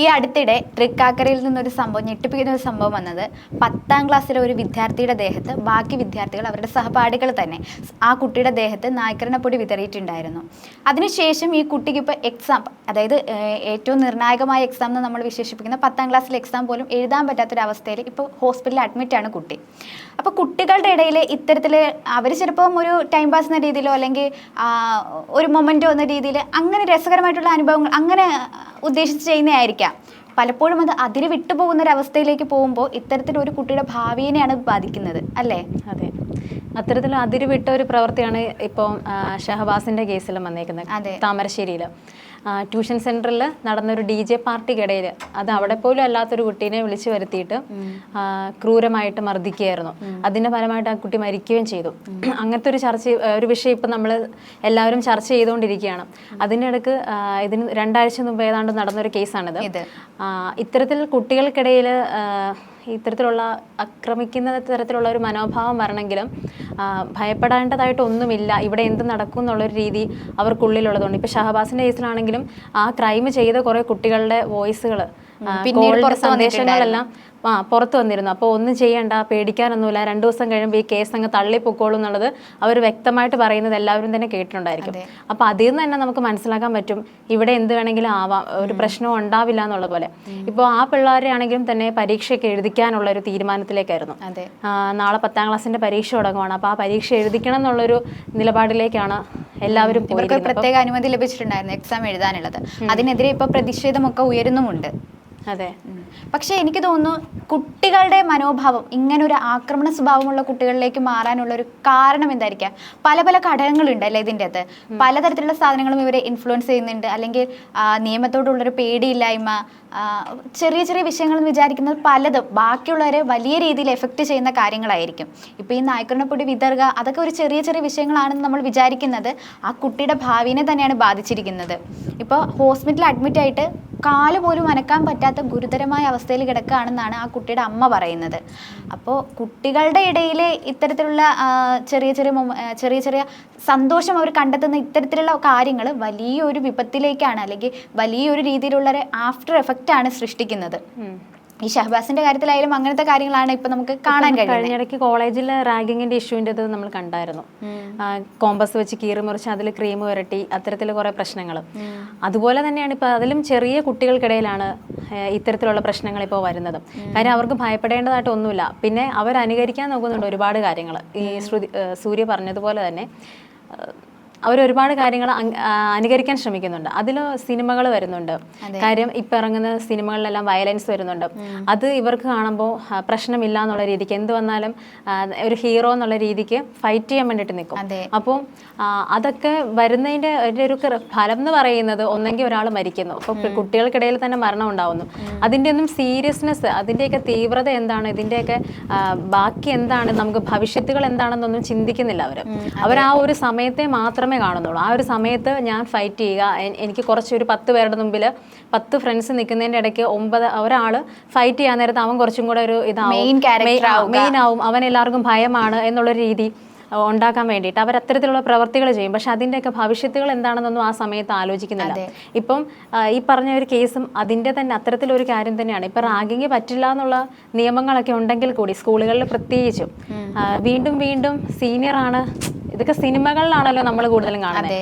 ഈ അടുത്തിടെ തൃക്കാക്കരയിൽ നിന്നൊരു സംഭവം ഞെട്ടിപ്പിക്കുന്ന ഒരു സംഭവം വന്നത് 10ാം ക്ലാസ്സിലെ ഒരു വിദ്യാർത്ഥിയുടെ ദേഹത്ത് ബാക്കി വിദ്യാർത്ഥികൾ അവരുടെ സഹപാഠികൾ തന്നെ ആ കുട്ടിയുടെ ദേഹത്ത് നായ്ക്കരണപ്പൊടി വിതറിയിട്ടുണ്ടായിരുന്നു. അതിനുശേഷം ഈ കുട്ടിക്ക് ഇപ്പോൾ എക്സാം, അതായത് ഏറ്റവും നിർണായകമായ എക്സാം എന്ന് നമ്മൾ വിശേഷിപ്പിക്കുന്ന 10ാം ക്ലാസ്സിലെ എക്സാം പോലും എഴുതാൻ പറ്റാത്തൊരവസ്ഥയിൽ ഇപ്പോൾ ഹോസ്പിറ്റലിൽ അഡ്മിറ്റാണ് കുട്ടി. അപ്പോൾ കുട്ടികളുടെ ഇടയിൽ ഇത്തരത്തിൽ അവർ ചിലപ്പം ഒരു ടൈം പാസ് എന്ന രീതിയിലോ അല്ലെങ്കിൽ ഒരു മൊമെൻറ്റോ എന്ന രീതിയിൽ അങ്ങനെ രസകരമായിട്ടുള്ള അനുഭവങ്ങൾ അങ്ങനെ ഉദ്ദേശിച്ച് ചെയ്യുന്നതായിരിക്കാം. പലപ്പോഴും അത് അതിര് വിട്ടുപോകുന്ന ഒരവസ്ഥയിലേക്ക് പോകുമ്പോൾ ഇത്തരത്തിലൊരു കുട്ടിയുടെ ഭാവിയെയാണ് ബാധിക്കുന്നത്, അല്ലേ? അതെ, അത്തരത്തിൽ അതിര് വിട്ട ഒരു പ്രവൃത്തിയാണ് ഇപ്പോൾ ഷഹബാസിന്റെ കേസിലും വന്നേക്കുന്നത്. താമരശ്ശേരിയിൽ ട്യൂഷൻ സെന്ററിൽ നടന്നൊരു DJ പാർട്ടിക്കിടയിൽ അത് അവിടെ പോലും അല്ലാത്തൊരു കുട്ടീനെ വിളിച്ചു വരുത്തിയിട്ട് ക്രൂരമായിട്ട് മർദ്ദിക്കുകയായിരുന്നു. അതിന്റെ ഫലമായിട്ട് ആ കുട്ടി മരിക്കുകയും ചെയ്തു. അങ്ങനത്തെ ഒരു വിഷയം ഇപ്പം നമ്മൾ എല്ലാവരും ചർച്ച ചെയ്തുകൊണ്ടിരിക്കുകയാണ്. അതിൻ്റെ ഇടയ്ക്ക് ഇതിന് 2 ആഴ്ച മുമ്പ് ഏതാണ്ട് നടന്നൊരു കേസാണിത്. ഇത്തരത്തിൽ കുട്ടികൾക്കിടയിൽ ഇത്തരത്തിലുള്ള ആക്രമിക്കുന്ന തരത്തിലുള്ള ഒരു മനോഭാവം വരണമെങ്കിലും ഭയപ്പെടേണ്ടതായിട്ടൊന്നുമില്ല, ഇവിടെ എന്ത് നടക്കും എന്നുള്ളൊരു രീതി അവർക്കുള്ളിലുള്ളതുകൊണ്ട്. ഇപ്പോൾ ഷഹബാസിൻ്റെ കേസിലാണെങ്കിലും ആ ക്രൈം ചെയ്ത കുറേ കുട്ടികളുടെ വോയിസുകൾ, സന്ദേശങ്ങളെല്ലാം പുറത്തു വന്നിരുന്നു. അപ്പോൾ ഒന്നും ചെയ്യണ്ട, പേടിക്കാനൊന്നുമില്ല, 2 ദിവസം കഴിയുമ്പോൾ ഈ കേസ് അങ്ങ് തള്ളിപ്പൊക്കോളും എന്നുള്ളത് അവർ വ്യക്തമായിട്ട് പറയുന്നത് എല്ലാവരും തന്നെ കേട്ടിട്ടുണ്ടായിരിക്കും. അപ്പോൾ അതിൽ നിന്ന് തന്നെ നമുക്ക് മനസ്സിലാക്കാൻ പറ്റും ഇവിടെ എന്ത് വേണമെങ്കിലും ആവാം, ഒരു പ്രശ്നവും ഉണ്ടാവില്ല എന്നുള്ള പോലെ. ഇപ്പോൾ ആ പിള്ളേരെയാണെങ്കിലും തന്നെ പരീക്ഷയൊക്കെ എഴുതിക്കാനുള്ള ഒരു തീരുമാനത്തിലേക്കായിരുന്നു. നാളെ 10ാം ക്ലാസ്സിന്റെ പരീക്ഷ തുടങ്ങുവാണ്. അപ്പോൾ ആ പരീക്ഷ എഴുതിക്കണം എന്നുള്ളൊരു നിലപാടിലേക്കാണ് എല്ലാവരും. പ്രത്യേക അനുമതി ലഭിച്ചിട്ടുണ്ടായിരുന്നു എക്സാം എഴുതാനുള്ളത്. അതിനെതിരെ ഇപ്പോൾ പ്രതിഷേധമൊക്കെ ഉയരുന്നുമുണ്ട്. അതെ, പക്ഷെ എനിക്ക് തോന്നുന്നു കുട്ടികളുടെ മനോഭാവം ഇങ്ങനൊരു ആക്രമണ സ്വഭാവമുള്ള കുട്ടികളിലേക്ക് മാറാനുള്ള ഒരു കാരണം എന്തായിരിക്കാം? പല പല ഘടകങ്ങളുണ്ട് അല്ലേ ഇതിൻ്റെ അകത്ത്. പലതരത്തിലുള്ള സാധനങ്ങളും ഇവരെ ഇൻഫ്ലുവൻസ് ചെയ്യുന്നുണ്ട്. അല്ലെങ്കിൽ നിയമത്തോടുള്ളൊരു പേടിയില്ലായ്മ, ചെറിയ ചെറിയ വിഷയങ്ങളെന്ന് വിചാരിക്കുന്നത് പലതും ബാക്കിയുള്ളവരെ വലിയ രീതിയിൽ എഫക്റ്റ് ചെയ്യുന്ന കാര്യങ്ങളായിരിക്കും. ഇപ്പോൾ ഈ നായ്ക്കരണപ്പൊടി വിതറുക അതൊക്കെ ഒരു ചെറിയ ചെറിയ വിഷയങ്ങളാണെന്ന് നമ്മൾ വിചാരിക്കുന്നത് ആ കുട്ടിയുടെ ഭാവിനെ തന്നെയാണ് ബാധിച്ചിരിക്കുന്നത്. ഇപ്പോൾ ഹോസ്പിറ്റലിൽ അഡ്മിറ്റായിട്ട് കാല് പോലും അനക്കാൻ പറ്റാത്ത ഗുരുതരമായ അവസ്ഥയിൽ കിടക്കുകയാണെന്നാണ് ആ കുട്ടിയുടെ അമ്മ പറയുന്നത്. അപ്പോൾ കുട്ടികളുടെ ഇടയിൽ ഇത്തരത്തിലുള്ള ചെറിയ ചെറിയ സന്തോഷം അവർ കണ്ടെത്തുന്ന ഇത്തരത്തിലുള്ള കാര്യങ്ങൾ വലിയൊരു വിപത്തിലേക്കാണ്, അല്ലെങ്കിൽ വലിയൊരു രീതിയിലുള്ള ആഫ്റ്റർ എഫക്റ്റ് ആണ് സൃഷ്ടിക്കുന്നത്. ഈ ഷഹബാസിന്റെ കാര്യത്തിലായാലും അങ്ങനത്തെ കാര്യങ്ങളാണ് ഇപ്പൊ നമുക്ക് കാണാൻ കഴിയുന്നത്. കഴിഞ്ഞിടയ്ക്ക് കോളേജിൽ റാഗിങ്ങിന്റെ ഇഷ്യൂവിൻ്റെ നമ്മൾ കണ്ടായിരുന്നു. കോമ്പസ് വെച്ച് കീറി മുറിച്ച് അതിൽ ക്രീം പുരട്ടി, അത്തരത്തിൽ കുറെ പ്രശ്നങ്ങൾ. അതുപോലെ തന്നെയാണ് ഇപ്പൊ അതിലും ചെറിയ കുട്ടികൾക്കിടയിലാണ് ഇത്തരത്തിലുള്ള പ്രശ്നങ്ങൾ ഇപ്പോൾ വരുന്നത്. കാര്യം അവർക്ക് ഭയപ്പെടേണ്ടതായിട്ട് ഒന്നുമില്ല. പിന്നെ അവർ അനുകരിക്കാൻ നോക്കുന്നുണ്ട് ഒരുപാട് കാര്യങ്ങൾ. ഈ സൂര്യ പറഞ്ഞതുപോലെ തന്നെ അവരൊരുപാട് കാര്യങ്ങൾ അനുകരിക്കാൻ ശ്രമിക്കുന്നുണ്ട്. അതിൽ സിനിമകൾ വരുന്നുണ്ട്. കാര്യം ഇപ്പം ഇറങ്ങുന്ന സിനിമകളിലെല്ലാം വയലൻസ് വരുന്നുണ്ട്. അത് ഇവർക്ക് കാണുമ്പോൾ പ്രശ്നമില്ല എന്നുള്ള രീതിക്ക്, എന്ത് വന്നാലും ഒരു ഹീറോ എന്നുള്ള രീതിക്ക് ഫൈറ്റ് ചെയ്യാൻ വേണ്ടിയിട്ട് നിൽക്കും. അപ്പോൾ അതൊക്കെ വരുന്നതിൻ്റെ ഒരു ഫലം എന്ന് പറയുന്നത് ഒന്നെങ്കിൽ ഒരാൾ മരിക്കുന്നു, അപ്പോൾ കുട്ടികൾക്കിടയിൽ തന്നെ മരണം ഉണ്ടാവുന്നു. അതിൻ്റെ ഒന്നും സീരിയസ്നെസ്, അതിൻ്റെയൊക്കെ തീവ്രത എന്താണ്, ഇതിൻ്റെയൊക്കെ ബാക്കി എന്താണ്, നമുക്ക് ഭവിഷ്യത്തുകൾ എന്താണെന്നൊന്നും ചിന്തിക്കുന്നില്ല അവർ ആ ഒരു സമയത്തെ മാത്രമേ കാണുന്നുള്ളൂ. ആ ഒരു സമയത്ത് ഞാൻ ഫൈറ്റ് ചെയ്യുക, എനിക്ക് കുറച്ചൊരു 10 പേരുടെ മുമ്പിൽ 10 ഫ്രണ്ട്സ് നിൽക്കുന്നതിൻ്റെ ഇടയ്ക്ക് 9 ഒരാൾ ഫൈറ്റ് ചെയ്യാൻ നേരത്ത് അവൻ കുറച്ചും കൂടെ ഒരു മെയിൻ ആവും, അവൻ എല്ലാവർക്കും ഭയമാണ് എന്നുള്ളൊരു രീതി ഉണ്ടാക്കാൻ വേണ്ടിയിട്ട് അവർ അത്തരത്തിലുള്ള പ്രവർത്തികൾ ചെയ്യും. പക്ഷെ അതിൻ്റെയൊക്കെ ഭവിഷ്യത്തുകൾ എന്താണെന്നൊന്നും ആ സമയത്ത് ആലോചിക്കുന്നില്ല. ഇപ്പം ഈ പറഞ്ഞ ഒരു കേസും അതിൻ്റെ തന്നെ അത്തരത്തിലൊരു കാര്യം തന്നെയാണ്. ഇപ്പം റാഗിങ് പറ്റില്ല എന്നുള്ള നിയമങ്ങളൊക്കെ ഉണ്ടെങ്കിൽ കൂടി സ്കൂളുകളിൽ പ്രത്യേകിച്ചും വീണ്ടും വീണ്ടും സീനിയറാണ്. ഇതൊക്കെ സിനിമകളിലാണല്ലോ നമ്മൾ കൂടുതലും കാണുന്നത്.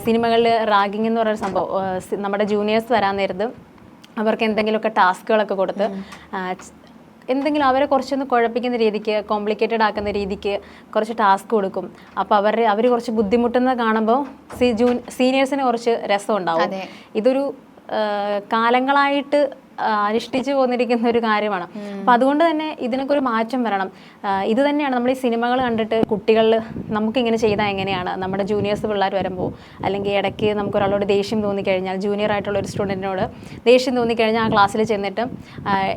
സിനിമകളിൽ റാഗിങ് എന്ന് പറയുന്ന സംഭവം നമ്മുടെ ജൂനിയേഴ്സ് വരാൻ നേരത്ത് അവർക്ക് എന്തെങ്കിലുമൊക്കെ ടാസ്കുകളൊക്കെ കൊടുത്ത് എന്തെങ്കിലും അവരെ കുറച്ചൊന്ന് കുഴപ്പിക്കുന്ന രീതിക്ക്, കോംപ്ലിക്കേറ്റഡ് ആക്കുന്ന രീതിക്ക് കുറച്ച് ടാസ്ക് കൊടുക്കും. അപ്പോൾ അവർ കുറച്ച് ബുദ്ധിമുട്ടുന്നത് കാണുമ്പോൾ സീനിയേഴ്സിന് കുറച്ച് രസം ഉണ്ടാവും. ഇതൊരു കാലങ്ങളായിട്ട് അനുഷ്ഠിച്ചു പോന്നിരിക്കുന്ന ഒരു കാര്യമാണ്. അപ്പം അതുകൊണ്ട് തന്നെ ഇതിനൊക്കെ ഒരു മാറ്റം വരണം. ഇത് തന്നെയാണ് നമ്മൾ ഈ സിനിമകൾ കണ്ടിട്ട് കുട്ടികളിൽ നമുക്കിങ്ങനെ ചെയ്താൽ എങ്ങനെയാണ്, നമ്മുടെ ജൂനിയേഴ്സ് പിള്ളേർ വരുമ്പോൾ അല്ലെങ്കിൽ ഇടയ്ക്ക് നമുക്കൊരാളോട് ദേഷ്യം തോന്നിക്കഴിഞ്ഞാൽ, ജൂനിയർ ആയിട്ടുള്ള ഒരു സ്റ്റുഡൻറ്റിനോട് ദേഷ്യം തോന്നിക്കഴിഞ്ഞാൽ ആ ക്ലാസ്സിൽ ചെന്നിട്ട്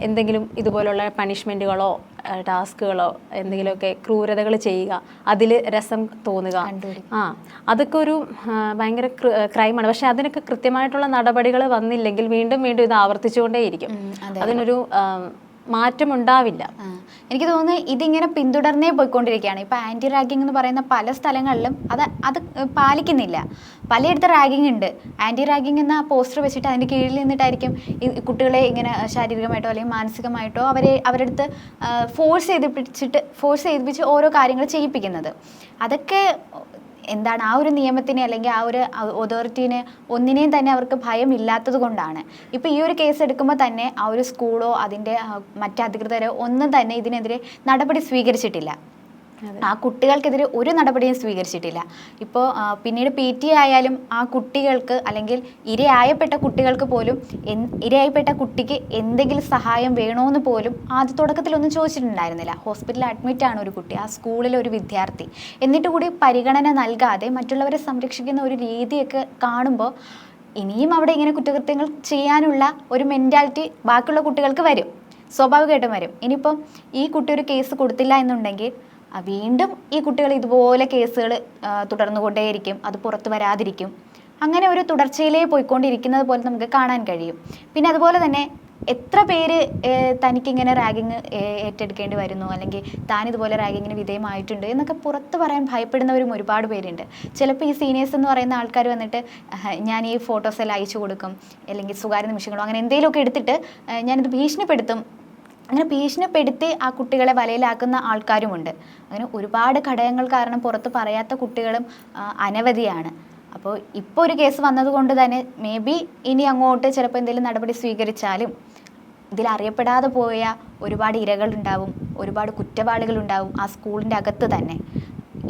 എന്തെങ്കിലും ഇതുപോലുള്ള പണിഷ്മെൻറ്റുകളോ ടാസ്കുകളോ എന്തെങ്കിലുമൊക്കെ ക്രൂരതകൾ ചെയ്യുക, അതിൽ രസം തോന്നുക, അതൊക്കെ ഒരു ഭയങ്കര ക്രൈമാണ്. പക്ഷെ അതിനൊക്കെ കൃത്യമായിട്ടുള്ള നടപടികൾ വന്നില്ലെങ്കിൽ വീണ്ടും വീണ്ടും ഇത് ആവർത്തിച്ചുകൊണ്ടേയിരിക്കും. അതിനൊരു മാറ്റമുണ്ടാവില്ല. എനിക്ക് തോന്നുന്നു ഇതിങ്ങനെ പിന്തുടർന്നേ പോയിക്കൊണ്ടിരിക്കുകയാണ്. ഇപ്പം ആൻറ്റി റാഗിംഗ് എന്ന് പറയുന്ന പല സ്ഥലങ്ങളിലും അത് പാലിക്കുന്നില്ല. പലയിടത്ത് റാഗിങ് ഉണ്ട്. ആൻറ്റി റാഗിംഗ് എന്ന പോസ്റ്റർ വെച്ചിട്ട് അതിൻ്റെ കീഴിൽ നിന്നിട്ടായിരിക്കും ഈ കുട്ടികളെ ഇങ്ങനെ ശാരീരികമായിട്ടോ അല്ലെങ്കിൽ മാനസികമായിട്ടോ അവരുടെ അടുത്ത് ഫോഴ്സ് ചെയ്യിപ്പിച്ച് ഓരോ കാര്യങ്ങൾ ചെയ്യിപ്പിക്കുന്നത്. അതൊക്കെ എന്താണ്, ആ ഒരു നിയമത്തിനെ അല്ലെങ്കിൽ ആ ഒരു അതോറിറ്റീനെ ഒന്നിനെയും തന്നെ അവർക്ക് ഭയമില്ലാത്തത് കൊണ്ടാണ്. ഇപ്പോൾ ഈ ഒരു കേസ് എടുക്കുമ്പോൾ തന്നെ ആ ഒരു സ്കൂളോ അതിൻ്റെ മറ്റ് അധികൃതരോ ഒന്നും തന്നെ ഇതിനെതിരെ നടപടി സ്വീകരിച്ചിട്ടില്ല. ആ കുട്ടികൾക്കെതിരെ ഒരു നടപടിയും സ്വീകരിച്ചിട്ടില്ല. ഇപ്പോൾ പിന്നീട് PT ആയാലും ആ കുട്ടികൾക്ക് അല്ലെങ്കിൽ ഇരയായപ്പെട്ട കുട്ടികൾക്ക് പോലും ഇരയായപ്പെട്ട കുട്ടിക്ക് എന്തെങ്കിലും സഹായം വേണമെന്ന് പോലും ആദ്യ തുടക്കത്തിലൊന്നും ചോദിച്ചിട്ടുണ്ടായിരുന്നില്ല. ഹോസ്പിറ്റലിൽ അഡ്മിറ്റാണ് ഒരു കുട്ടി, ആ സ്കൂളിലെ ഒരു വിദ്യാർത്ഥി, എന്നിട്ട് കൂടി പരിഗണന നൽകാതെ മറ്റുള്ളവരെ സംരക്ഷിക്കുന്ന ഒരു രീതിയൊക്കെ കാണുമ്പോൾ ഇനിയും അവിടെ ഇങ്ങനെ കുറ്റകൃത്യങ്ങൾ ചെയ്യാനുള്ള ഒരു മെൻറ്റാലിറ്റി ബാക്കിയുള്ള കുട്ടികൾക്ക് വരും, സ്വാഭാവികമായിട്ടും വരും. ഇനിയിപ്പം ഈ കുട്ടി ഒരു കേസ് കൊടുത്തില്ല എന്നുണ്ടെങ്കിൽ വീണ്ടും ഈ കുട്ടികൾ ഇതുപോലെ കേസുകൾ തുടർന്നുകൊണ്ടേയിരിക്കും, അത് പുറത്തു വരാതിരിക്കും. അങ്ങനെ ഒരു തുടർച്ചയിലേ പോയിക്കൊണ്ടിരിക്കുന്നത് പോലെ നമുക്ക് കാണാൻ കഴിയും. പിന്നെ അതുപോലെ തന്നെ എത്ര പേര് തനിക്കിങ്ങനെ റാഗിങ് ഏറ്റെടുക്കേണ്ടി വരുന്നു, അല്ലെങ്കിൽ താൻ ഇതുപോലെ റാഗിങ്ങിന് വിധേയമായിട്ടുണ്ട് എന്നൊക്കെ പുറത്ത് പറയാൻ ഭയപ്പെടുന്നവരും ഒരുപാട് പേരുണ്ട്. ചിലപ്പോൾ ഈ സീനിയേഴ്സ് എന്ന് പറയുന്ന ആൾക്കാർ വന്നിട്ട് ഞാൻ ഈ ഫോട്ടോസ് എല്ലാം അയച്ചു കൊടുക്കും, അല്ലെങ്കിൽ സ്വകാര്യ നിമിഷങ്ങളോ അങ്ങനെ എന്തെങ്കിലുമൊക്കെ എടുത്തിട്ട് ഞാനിത് ഭീഷണിപ്പെടുത്തും. അങ്ങനെ ഭീഷണിപ്പെടുത്തി ആ കുട്ടികളെ വലയിലാക്കുന്ന ആൾക്കാരുമുണ്ട്. അങ്ങനെ ഒരുപാട് ഘടകങ്ങൾ കാരണം പുറത്ത് പറയാത്ത കുട്ടികളും അനവധിയാണ്. അപ്പോൾ ഇപ്പോൾ ഒരു കേസ് വന്നതുകൊണ്ട് തന്നെ മേ ബി ഇനി അങ്ങോട്ട് ചിലപ്പോൾ എന്തെങ്കിലും നടപടി സ്വീകരിച്ചാലും ഇതിൽ അറിയപ്പെടാതെ പോയ ഒരുപാട് ഇരകളുണ്ടാവും, ഒരുപാട് കുറ്റവാളികളുണ്ടാവും ആ സ്കൂളിൻ്റെ അകത്ത് തന്നെ.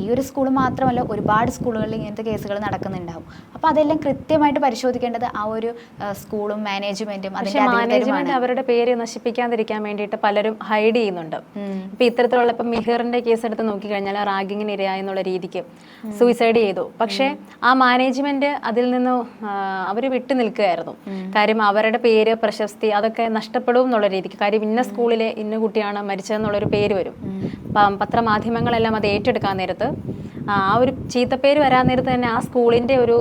ഈ ഒരു സ്കൂൾ മാത്രമല്ല, ഒരുപാട് സ്കൂളുകളിൽ ഇങ്ങനത്തെ കേസുകൾ നടക്കുന്നുണ്ടാവും. അപ്പോൾ അതെല്ലാം കൃത്യമായിട്ട് പരിശോധിക്കേണ്ടത് ആ ഒരു സ്കൂളും മാനേജ്മെന്റും മാനേജ്മെന്റ് അവരുടെ പേര് നശിപ്പിക്കാതിരിക്കാൻ വേണ്ടിയിട്ട് പലരും ഹൈഡ് ചെയ്യുന്നുണ്ട്. ഇപ്പൊ ഇത്തരത്തിലുള്ള ഇപ്പം മിഹിറിന്റെ കേസ് എടുത്ത് നോക്കിക്കഴിഞ്ഞാൽ റാഗിങ്ങിന് ഇരയായെന്നുള്ള രീതിക്ക് സൂയിസൈഡ് ചെയ്തു. പക്ഷേ ആ മാനേജ്മെന്റ് അതിൽ നിന്ന് അവർ വിട്ടു നിൽക്കുകയായിരുന്നു. കാര്യം അവരുടെ പേര്, പ്രശസ്തി അതൊക്കെ നഷ്ടപ്പെടും എന്നുള്ള രീതിക്ക്. കാര്യം ഇന്ന സ്കൂളിലെ ഇന്ന കുട്ടിയാണ് മരിച്ചതെന്നുള്ളൊരു പേര് വരും. പത്രമാധ്യമങ്ങളെല്ലാം അത് ഏറ്റെടുക്കാൻ നേരത്ത് ആ ഒരു ചീത്തപ്പേര് വരാൻ നേരത്ത് തന്നെ ആ സ്കൂളിന്റെ ഒരു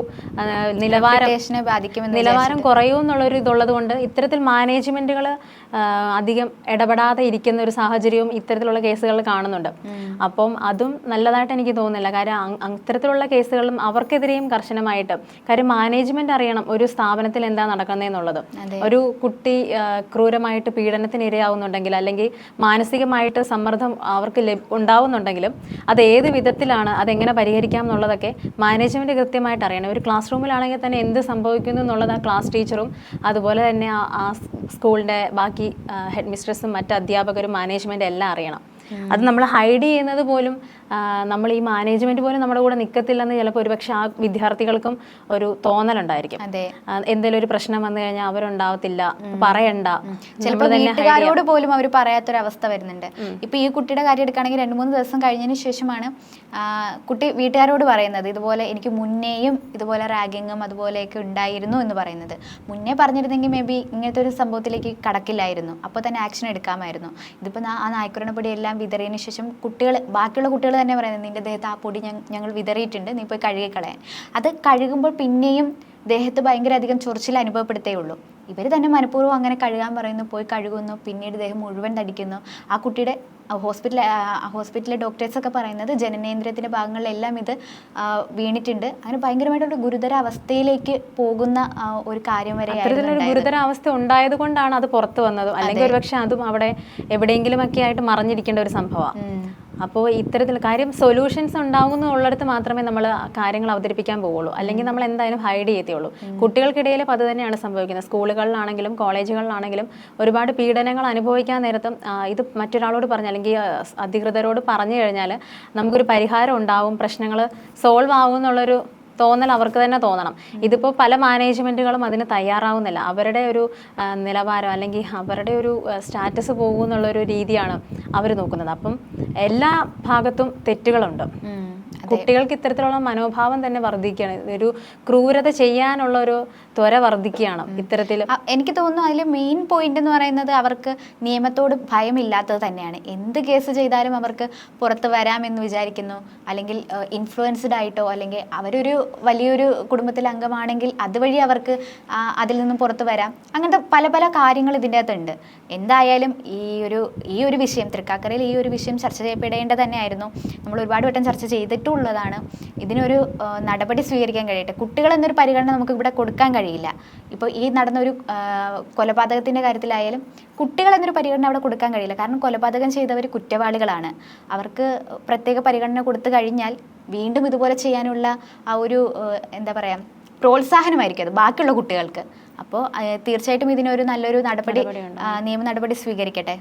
നിലവാരം കുറയും എന്നുള്ളൊരു ഇതുള്ളത് കൊണ്ട് ഇത്തരത്തിൽ മാനേജ്മെന്റുകൾ അധികം ഇടപെടാതെ ഇരിക്കുന്ന ഒരു സാഹചര്യവും ഇത്തരത്തിലുള്ള കേസുകൾ കാണുന്നുണ്ട്. അപ്പം അതും നല്ലതായിട്ട് എനിക്ക് തോന്നുന്നില്ല. കാര്യം അത്തരത്തിലുള്ള കേസുകളിലും അവർക്കെതിരെയും കർശനമായിട്ട്, കാര്യം മാനേജ്മെന്റ് അറിയണം ഒരു സ്ഥാപനത്തിൽ എന്താ നടക്കുന്നതെന്നുള്ളത്. ഒരു കുട്ടി ക്രൂരമായിട്ട് പീഡനത്തിന് ഇരയാവുന്നുണ്ടെങ്കിൽ അല്ലെങ്കിൽ മാനസികമായിട്ട് സമ്മർദ്ദം അവർക്ക് ഉണ്ടാവുന്നുണ്ടെങ്കിലും അത് ഏത് വിധത്തിലാണ്, അതെങ്ങനെ പരിഹരിക്കാം എന്നുള്ളതൊക്കെ മാനേജ്മെന്റ് കൃത്യമായിട്ട് അറിയണം. ഒരു ക്ലാസ് റൂമിലാണെങ്കിൽ തന്നെ എന്ത് സംഭവിക്കുന്നു എന്നുള്ളത് ആ ക്ലാസ് ടീച്ചറും അതുപോലെ തന്നെ ആ സ്കൂളിൻ്റെ ബാക്കി ഹെഡ് മിസ്ട്രസും മറ്റ് അധ്യാപകരും മാനേജ്മെന്റ് എല്ലാം അറിയണം. അത് നമ്മൾ ഹൈഡ് ചെയ്യുന്നത് പോലും നമ്മൾ ഈ മാനേജ്മെന്റ് പോലും നമ്മുടെ കൂടെ നിൽക്കത്തില്ലെന്ന് ചിലപ്പോൾ ഒരുപക്ഷെ ആ വിദ്യാർത്ഥികൾക്കും ഒരു തോന്നലുണ്ടായിരിക്കും. എന്തെങ്കിലും ഒരു പ്രശ്നം വന്നു കഴിഞ്ഞാൽ അവരുണ്ടാവത്തില്ല, പറയണ്ട, ചിലപ്പോൾ വീട്ടുകാരോട് പോലും അവർ പറയാത്തൊരവസ്ഥ വരുന്നുണ്ട്. ഇപ്പൊ ഈ കുട്ടിയുടെ കാര്യം എടുക്കുകയാണെങ്കിൽ 2-3 ദിവസം കഴിഞ്ഞതിന് ശേഷമാണ് കുട്ടി വീട്ടുകാരോട് പറയുന്നത് ഇതുപോലെ എനിക്ക് മുന്നേയും ഇതുപോലെ റാഗിങ്ങും അതുപോലെയൊക്കെ ഉണ്ടായിരുന്നു എന്ന് പറയുന്നത്. മുന്നേ പറഞ്ഞിരുന്നെങ്കിൽ മേ ബി ഇങ്ങനത്തെ ഒരു സംഭവത്തിലേക്ക് കടക്കില്ലായിരുന്നു, അപ്പോൾ തന്നെ ആക്ഷൻ എടുക്കാമായിരുന്നു. ഇതിപ്പോൾ ആ നായ്ക്കുരണ പൊടിയെല്ലാം വിതറിയതിന് ശേഷം ബാക്കിയുള്ള കുട്ടികൾ തന്നെ പറയുന്നത് നിന്റെ ദേഹത്ത് ആ പൊടി ഞങ്ങൾ വിതറിയിട്ടുണ്ട്, നീ പോയി കഴുകിക്കളയാൻ. അത് കഴുകുമ്പോൾ പിന്നെയും ദേഹത്ത് ഭയങ്കര അധികം ചൊറിച്ചിൽ അനുഭവപ്പെടുത്തേ ഉള്ളൂ. ഇവർ തന്നെ മനഃപൂർവ്വം അങ്ങനെ കഴുകാൻ പറയുന്നു, പോയി കഴുകുന്നു, പിന്നീട് ദേഹം മുഴുവൻ തടിക്കുന്നു. ആ കുട്ടിയുടെ ഹോസ്പിറ്റലിലെ ഡോക്ടേഴ്സൊക്കെ പറയുന്നത് ജനനേന്ദ്രിയത്തിൻ്റെ ഭാഗങ്ങളിലെല്ലാം ഇത് വീണിട്ടുണ്ട്. അങ്ങനെ ഭയങ്കരമായിട്ടൊരു ഗുരുതര അവസ്ഥയിലേക്ക് പോകുന്ന ഒരു കാര്യം വരെ ഗുരുതര അവസ്ഥ ഉണ്ടായത് കൊണ്ടാണ് അത് പുറത്തു വന്നത്. അല്ലെങ്കിൽ ഒരുപക്ഷെ അതും അവിടെ എവിടെയെങ്കിലും ഒക്കെ ആയിട്ട് മറഞ്ഞിരിക്കേണ്ട ഒരു സംഭവമാണ്. അപ്പോൾ ഇത്തരത്തിൽ കാര്യം സൊല്യൂഷൻസ് ഉണ്ടാകുന്നുള്ളിടത്ത് മാത്രമേ നമ്മൾ കാര്യങ്ങൾ അവതരിപ്പിക്കാൻ പോവുള്ളൂ. അല്ലെങ്കിൽ നമ്മൾ എന്തായാലും ഹൈഡ് ചെയ്യത്തുള്ളൂ. കുട്ടികൾക്കിടയിൽ അത് തന്നെയാണ് സംഭവിക്കുന്നത്. സ്കൂളുകളിലാണെങ്കിലും കോളേജുകളിലാണെങ്കിലും ഒരുപാട് പീഡനങ്ങൾ അനുഭവിക്കാൻ നേരത്തും ഇത് മറ്റൊരാളോട് പറഞ്ഞാൽ അല്ലെങ്കിൽ അധികൃതരോട് പറഞ്ഞു കഴിഞ്ഞാൽ നമുക്കൊരു പരിഹാരം ഉണ്ടാവും, പ്രശ്നങ്ങൾ സോൾവ് ആവും എന്നുള്ളൊരു തോന്നൽ അവർക്ക് തന്നെ തോന്നണം. ഇതിപ്പോൾ പല മാനേജ്മെൻറ്റുകളും അതിന് തയ്യാറാവുന്നില്ല. അവരുടെ ഒരു നിലവാരം അല്ലെങ്കിൽ അവരുടെ ഒരു സ്റ്റാറ്റസ് പോകുമെന്നുള്ളൊരു രീതിയാണ് അവർ നോക്കുന്നത്. അപ്പം എല്ലാ ഭാഗത്തും തെറ്റുകളുണ്ട്. കുട്ടികൾക്ക് ഇത്തരത്തിലുള്ള മനോഭാവം തന്നെ വർദ്ധിക്കുകയാണ്, ഒരു ക്രൂരത ചെയ്യാനുള്ള ഒരു ത്വര വർദ്ധിക്കുകയാണ് ഇത്തരത്തിൽ. എനിക്ക് തോന്നുന്നു അതിൽ മെയിൻ പോയിന്റ് എന്ന് പറയുന്നത് അവർക്ക് നിയമത്തോട് ഭയമില്ലാത്തത് തന്നെയാണ്. എന്ത് കേസ് ചെയ്താലും അവർക്ക് പുറത്ത് വരാമെന്ന് വിചാരിക്കുന്നു, അല്ലെങ്കിൽ ഇൻഫ്ലുവൻസ്ഡ് ആയിട്ടോ, അല്ലെങ്കിൽ അവരൊരു വലിയൊരു കുടുംബത്തിലെ അംഗമാണെങ്കിൽ അതുവഴി അവർക്ക് അതിൽ നിന്നും പുറത്ത് വരാം. അങ്ങനത്തെ പല പല കാര്യങ്ങൾ ഇതിൻ്റെ അകത്തുണ്ട്. എന്തായാലും ഈ ഒരു വിഷയം, തൃക്കാക്കരയിൽ ഈ ഒരു വിഷയം ചർച്ച ചെയ്യപ്പെടേണ്ടത് തന്നെയായിരുന്നു. നമ്മൾ ഒരുപാട് വട്ടം ചർച്ച ചെയ്തിട്ടുള്ളതാണ്. ഇതിനൊരു നടപടി സ്വീകരിക്കാൻ കഴിയട്ടെ. കുട്ടികൾ എന്നൊരു പരിഗണന നമുക്ക് ഇവിടെ കൊടുക്കാൻ കഴിയില്ല. ഇപ്പോൾ ഈ നടന്നൊരു കൊലപാതകത്തിൻ്റെ കാര്യത്തിലായാലും കുട്ടികൾ എന്നൊരു പരിഗണന അവിടെ കൊടുക്കാൻ കഴിയില്ല. കാരണം കൊലപാതകം ചെയ്തവർ കുറ്റവാളികളാണ്. അവർക്ക് പ്രത്യേക പരിഗണന കൊടുത്തു കഴിഞ്ഞാൽ വീണ്ടും ഇതുപോലെ ചെയ്യാനുള്ള ആ ഒരു എന്താ പറയുക, പ്രോത്സാഹനമായിരിക്കും അത് ബാക്കിയുള്ള കുട്ടികൾക്ക്. അപ്പോൾ തീർച്ചയായിട്ടും ഇതിനൊരു നല്ലൊരു നടപടി, നിയമ നടപടി സ്വീകരിക്കട്ടെ.